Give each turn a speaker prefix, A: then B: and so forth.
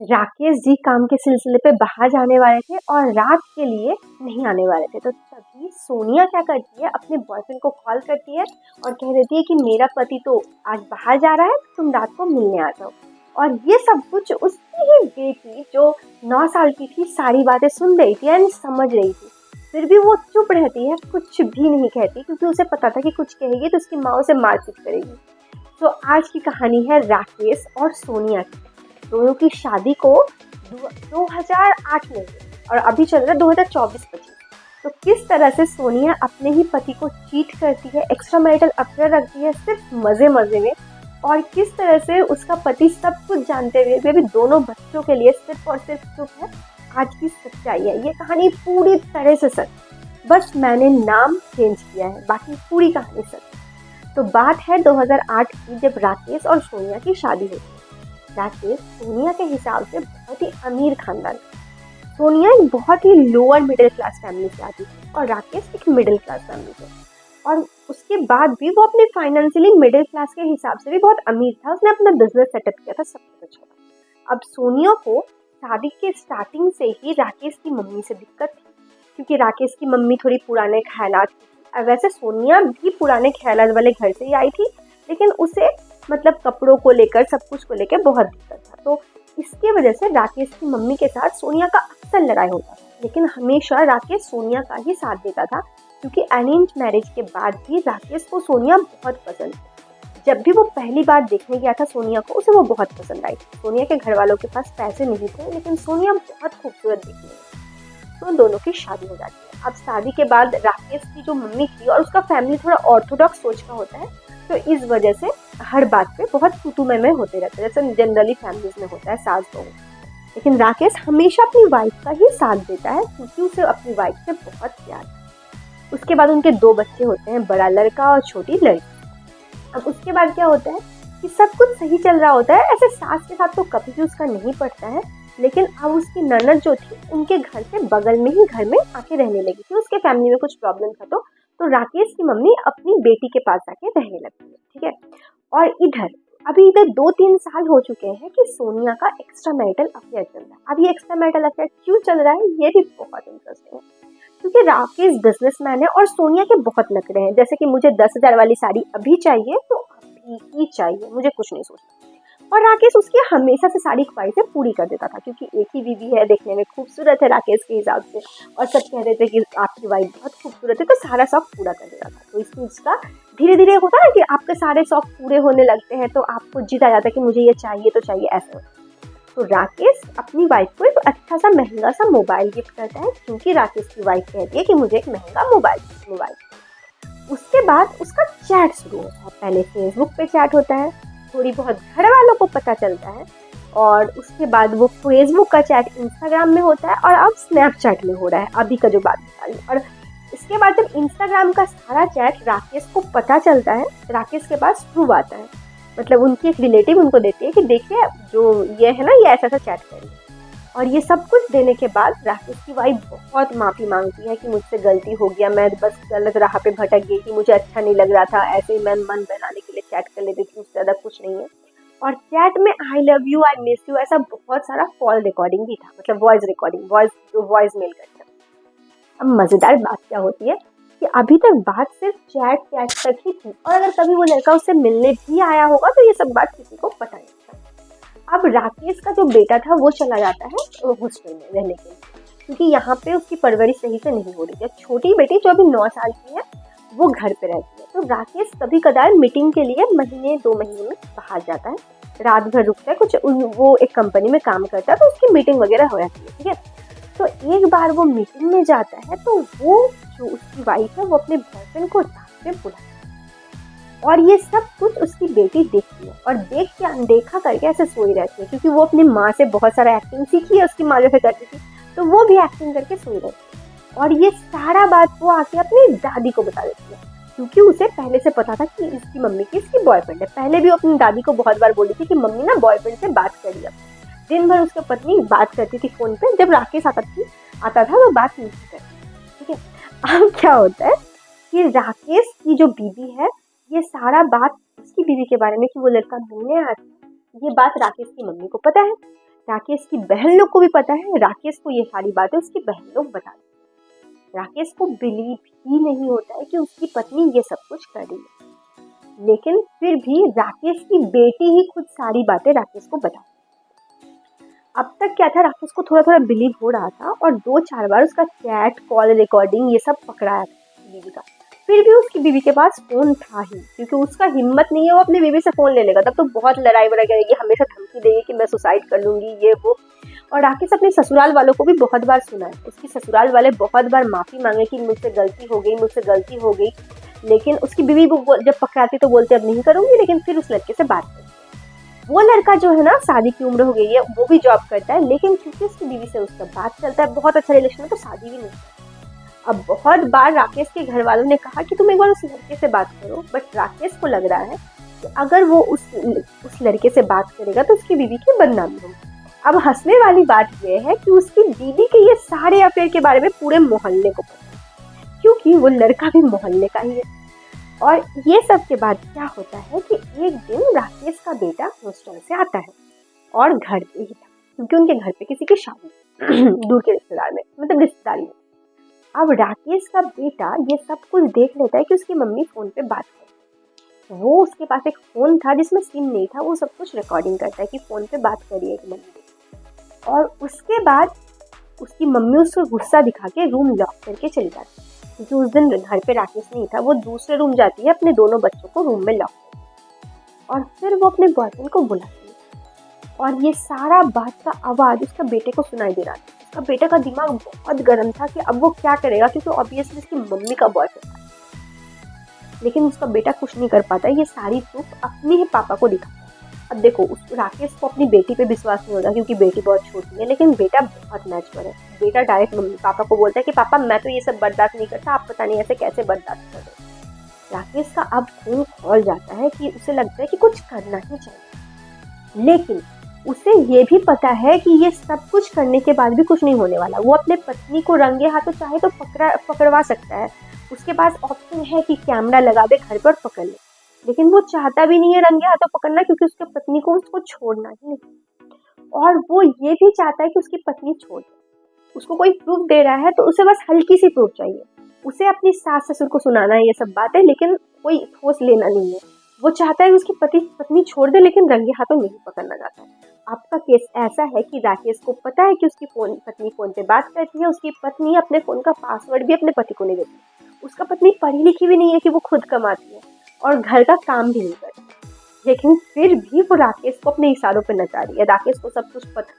A: राकेश जी काम के सिलसिले पे बाहर जाने वाले थे और रात के लिए नहीं आने वाले थे। तो तभी सोनिया क्या करती है, अपने बॉयफ्रेंड को कॉल करती है और कह देती है कि मेरा पति तो आज बाहर जा रहा है, तुम रात को मिलने आ जाओ। और ये सब कुछ उसकी ही बेटी जो 9 साल की थी सारी बातें सुन रही थी एंड समझ रही थी। फिर भी वो चुप रहती है, कुछ भी नहीं कहती, क्योंकि उसे पता था कि कुछ कहेगी तो उसकी माँ उसे मारपीट करेगी। तो आज की कहानी है राकेश और सोनिया की। दोनों की शादी को 2008 में हुई और अभी चल रहा है 2024-25। तो किस तरह से सोनिया अपने ही पति को चीट करती है, एक्स्ट्रा मैरिटल अफेयर रखती है सिर्फ मजे मजे में, और किस तरह से उसका पति सब कुछ जानते हुए भी दोनों बच्चों के लिए सिर्फ और सिर्फ चुप है, आज की सच्चाई है। ये कहानी पूरी तरह से सच, बस मैंने नाम चेंज किया है, बाकी पूरी कहानी सच। तो बात है 2008 की, जब राकेश और सोनिया की शादी हुई। राकेश सोनिया के हिसाब से बहुत ही अमीर खानदान, सोनिया एक बहुत ही लोअर मिडिल क्लास फैमिली से आती थी और राकेश एक मिडिल क्लास फैमिली से। और उसके बाद भी वो अपने फाइनेंशियली मिडिल क्लास के हिसाब से भी बहुत अमीर था, उसने अपना बिजनेस सेटअप किया था, सब कुछ अच्छा था। अब सोनिया को शादी के स्टार्टिंग से ही राकेश की मम्मी से दिक्कत थी, क्योंकि राकेश की मम्मी थोड़ी पुराने ख्यालात की थी। वैसे सोनिया भी पुराने ख्यालात वाले घर से ही आई थी, लेकिन उसे मतलब कपड़ों को लेकर, सब कुछ को लेकर बहुत दिक्कत था। तो इसके वजह से राकेश की मम्मी के साथ सोनिया का अक्सर लड़ाई होता था, लेकिन हमेशा राकेश सोनिया का ही साथ देता था, क्योंकि अरेंज मैरिज के बाद भी राकेश को सोनिया बहुत पसंद थी। जब भी वो पहली बार देखने गया था सोनिया को, उसे वो बहुत पसंद आई थी। सोनिया के घर वालों के पास पैसे नहीं थे, लेकिन सोनिया बहुत खूबसूरत दिखने लगी, तो दोनों की शादी हो जाती है। अब शादी के बाद राकेश की जो मम्मी थी, और उसका फैमिली थोड़ा ऑर्थोडॉक्स सोच का होता है, तो इस वजह से हर बात पे बहुत तू मैं होते रहते हैं, जैसे जनरली फैमिलीज में होता है सास बहू। लेकिन राकेश हमेशा अपनी वाइफ का ही साथ देता है, क्योंकि उसे अपनी वाइफ से बहुत प्यार है। उसके बाद उनके 2 बच्चे होते हैं, बड़ा लड़का और छोटी लड़की। अब उसके बाद क्या होता है कि सब कुछ सही चल रहा होता है, ऐसे सास के साथ तो कभी भी उसका नहीं पड़ता है। लेकिन अब उसकी ननद जो थी, उनके घर से बगल में ही घर में आके रहने लगी थी, उसके फैमिली में कुछ प्रॉब्लम था, तो राकेश की मम्मी अपनी बेटी के पास आके रहने लगती है, ठीक है। और अभी इधर 2-3 साल हो चुके हैं कि सोनिया का एक्स्ट्रा मैरिटल अफेयर चल रहा है। अब ये एक्स्ट्रा मैरिटल अफेयर क्यों चल रहा है, ये भी बहुत इंटरेस्टिंग है, क्योंकि राकेश बिजनेसमैन है और सोनिया के बहुत नखरे हैं, जैसे कि मुझे 10,000 वाली साड़ी अभी चाहिए तो अभी ही चाहिए, मुझे कुछ नहीं सोचना। और राकेश उसकी हमेशा से सारी ख्वाहिशें पूरी कर देता था, क्योंकि एक ही बीवी है, देखने में खूबसूरत है राकेश के हिसाब से, और सब कह रहे थे कि आपकी वाइफ बहुत खूबसूरत है, तो सारा शौक पूरा कर देता था। तो इस चीज का धीरे धीरे होता है कि आपके सारे शौक पूरे होने लगते हैं, तो आपको जिद आ जाता है कि मुझे ये चाहिए तो चाहिए, ऐसा होता है। तो राकेश अपनी वाइफ को एक अच्छा सा महंगा सा मोबाइल गिफ्ट करता है, क्योंकि राकेश की वाइफ कहती है कि मुझे एक महंगा मोबाइल। उसके बाद उसका चैट शुरू होता है। पहले फेसबुक पे चैट होता है, थोड़ी बहुत घर वालों को पता चलता है, और उसके बाद वो फेसबुक का चैट इंस्टाग्राम में होता है, और अब स्नैपचैट में हो रहा है, अभी का जो बात बता रही हूँ। और इसके बाद जब इंस्टाग्राम का सारा चैट राकेश को पता चलता है, राकेश के पास प्रूफ आता है, मतलब उनकी एक रिलेटिव उनको देती है कि देखिए जो ये है ना, ये ऐसा चैट कर रही है। और ये सब कुछ देने के बाद राकेश की वाइफ बहुत माफ़ी मांगती है कि मुझसे गलती हो गया, मैं बस गलत राह पे भटक गई थी, मुझे अच्छा नहीं लग रहा था, ऐसे ही मैं मन बहलाने के लिए चैट कर लेती थी, उससे ज़्यादा कुछ नहीं है। और चैट में I love you, I miss you, ऐसा बहुत सारा कॉल रिकॉर्डिंग भी था, मतलब वॉइस रिकॉर्डिंग, वॉइस मेल करके। अब मज़ेदार बात क्या होती है कि अभी तक बात सिर्फ चैट तक ही थी, और अगर कभी वो लड़का उससे मिलने भी आया होगा तो ये सब बात किसी को पता नहीं था। अब राकेश का जो बेटा था वो चला जाता है हॉस्टल में रहने के लिए, क्योंकि यहाँ पे उसकी परवरिश सही से नहीं हो रही है। छोटी बेटी जो अभी 9 साल की है, वो घर पे रहती है। तो राकेश कभी कदार मीटिंग के लिए महीने 2 महीने में बाहर जाता है, रात भर रुकता है, वो एक कंपनी में काम करता है, तो उसकी मीटिंग वगैरह हो जाती है, ठीक है। तो एक बार वो मीटिंग में जाता है, तो वो जो उसकी वाइफ है, वो अपने बॉयफ्रेंड को रात में बुलाती है, और ये सब कुछ उसकी बेटी देखती है, और देख के अनदेखा करके ऐसे सोई रहती है, क्योंकि वो अपनी माँ से बहुत सारा एक्टिंग सीखी है, उसकी माँ जैसे करती थी, तो वो भी एक्टिंग करके सोई रहती है। और ये सारा बात वो आके अपनी दादी को बता देती है, क्योंकि उसे पहले से पता था कि इसकी मम्मी की इसकी बॉयफ्रेंड है। पहले भी वो अपनी दादी को बहुत बार बोली थी कि मम्मी ना बॉयफ्रेंड से बात करिए। दिन भर उसकी पत्नी बात करती थी फोन पे, जब राकेश आता था वो बात नहीं करती, ठीक है। अब क्या होता है कि राकेश की जो बीवी है, ये सारा बात उसकी बीवी के बारे में कि वो लड़का मिलने आया था, ये बात राकेश की मम्मी को पता है। राकेश की बहन लोग को भी पता है, राकेश को ये सारी बातें उसकी बहन लोग बता देती। राकेश को बिलीव ही नहीं होता है कि उसकी पत्नी ये सब कुछ कर रही है, लेकिन फिर भी राकेश की बेटी ही खुद सारी बातें राकेश को बता। अब तक क्या था, राकेश को थोड़ा थोड़ा बिलीव हो रहा था और 2-4 बार उसका चैट कॉल रिकॉर्डिंग ये सब पकड़ाया था बीवी का। फिर भी उसकी बीवी के पास फोन था ही, क्योंकि उसका हिम्मत नहीं है वो अपनी बीवी से फोन ले लेगा। तब तो बहुत लड़ाई वड़ाई करेगी, हमेशा धमकी देगी कि मैं सुसाइड कर लूंगी ये वो। और राकेश अपने ससुराल वालों को भी बहुत बार सुना है, उसकी ससुराल वाले बहुत बार माफी मांगे कि मुझसे गलती हो गई, मुझसे गलती हो गई। लेकिन उसकी बीवी जब पकड़ाती तो बोलते अब नहीं करूंगी, लेकिन फिर उस लड़के से बात करती। वो लड़का जो है ना, शादी की उम्र हो गई है, वो भी जॉब करता है, लेकिन क्योंकि उसकी बीवी से उसका बात चलता है, बहुत अच्छा रिलेशन है, तो शादी भी नहीं। अब बहुत बार राकेश के घर वालों ने कहा कि तुम एक बार उस लड़के से बात करो, बट राकेश को लग रहा है कि अगर वो उस लड़के से बात करेगा तो उसकी बीवी की बदनामी होगी। अब हंसने वाली बात यह है कि उसकी बीवी के ये सारे अफेयर के बारे में पूरे मोहल्ले को पता है, क्योंकि वो लड़का भी मोहल्ले का ही है। और ये सब के बाद क्या होता है कि एक दिन राकेश का बेटा हॉस्टल से आता है और घर पे ही था, क्योंकि उनके घर पे किसी की शादी दूर के रिश्तेदार में, मतलब रिश्तेदारी में। अब राकेश का बेटा ये सब कुछ देख लेता है कि उसकी मम्मी फोन पे बात कर, वो उसके पास एक फोन था जिसमें सिम नहीं था, वो सब कुछ रिकॉर्डिंग करता है कि फोन पे बात करिए कि मम्मी। और उसके बाद उसकी मम्मी उसको गुस्सा दिखा के रूम लॉक करके चली जाती है, क्योंकि उस दिन घर पे राकेश नहीं था। वो दूसरे रूम जाती है, अपने दोनों बच्चों को रूम में लॉक करती है और फिर वो अपने बॉयफ्रेंड को बुलाती है। और ये सारा बात का आवाज उसका बेटे को सुनाई दे रहा था। उसका बेटा का दिमाग बहुत गर्म था कि अब वो क्या करेगा, क्योंकि ऑब्वियसली उसकी मम्मी का बॉयफ्रेंड था। लेकिन उसका बेटा कुछ नहीं कर पाता, ये सारी प्रूफ अपने ही पापा को दिखाता है। अब देखो, उस राकेश को अपनी बेटी पे विश्वास नहीं होता, क्योंकि बेटी बहुत छोटी है, लेकिन बेटा बहुत मैच्योर है। बेटा डायरेक्ट मम्मी पापा को बोलता है कि पापा मैं तो ये सब बर्दाश्त नहीं करता, आप पता नहीं ऐसे कैसे बर्दाश्त कर रहे। राकेश का अब खून खौल जाता है कि उसे लगता है कि कुछ करना ही चाहिए, लेकिन उसे ये भी पता है कि ये सब कुछ करने के बाद भी कुछ नहीं होने वाला। वो अपने पत्नी को रंगे हाथों चाहे तो पकड़वा सकता है, उसके पास ऑप्शन है कि कैमरा लगा दे घर पर पकड़ ले, लेकिन वो चाहता भी नहीं है रंगे हाथों पकड़ना, क्योंकि उसकी पत्नी को उसको छोड़ना ही नहीं। और वो ये भी चाहता है कि उसकी पत्नी छोड़ दे। उसको कोई प्रूफ दे रहा है तो उसे बस हल्की सी प्रूफ चाहिए। उसे अपनी सास ससुर को सुनाना है ये सब बातें, लेकिन कोई ठोस लेना नहीं है। वो चाहता है कि उसकी पत्नी छोड़ दे, लेकिन रंगे हाथों नहीं पकड़ना चाहता है। आपका केस ऐसा है कि राकेश को पता है कि उसकी पत्नी फोन पे बात करती है, उसकी पत्नी अपने फोन का पासवर्ड भी अपने पति को नहीं देती, उसका पत्नी पढ़ी लिखी भी नहीं है कि वो खुद कमाती है और घर का काम भी नहीं करती, लेकिन फिर भी वो राकेश को अपने इशारों पे नचा रही है। राकेश को सब कुछ पता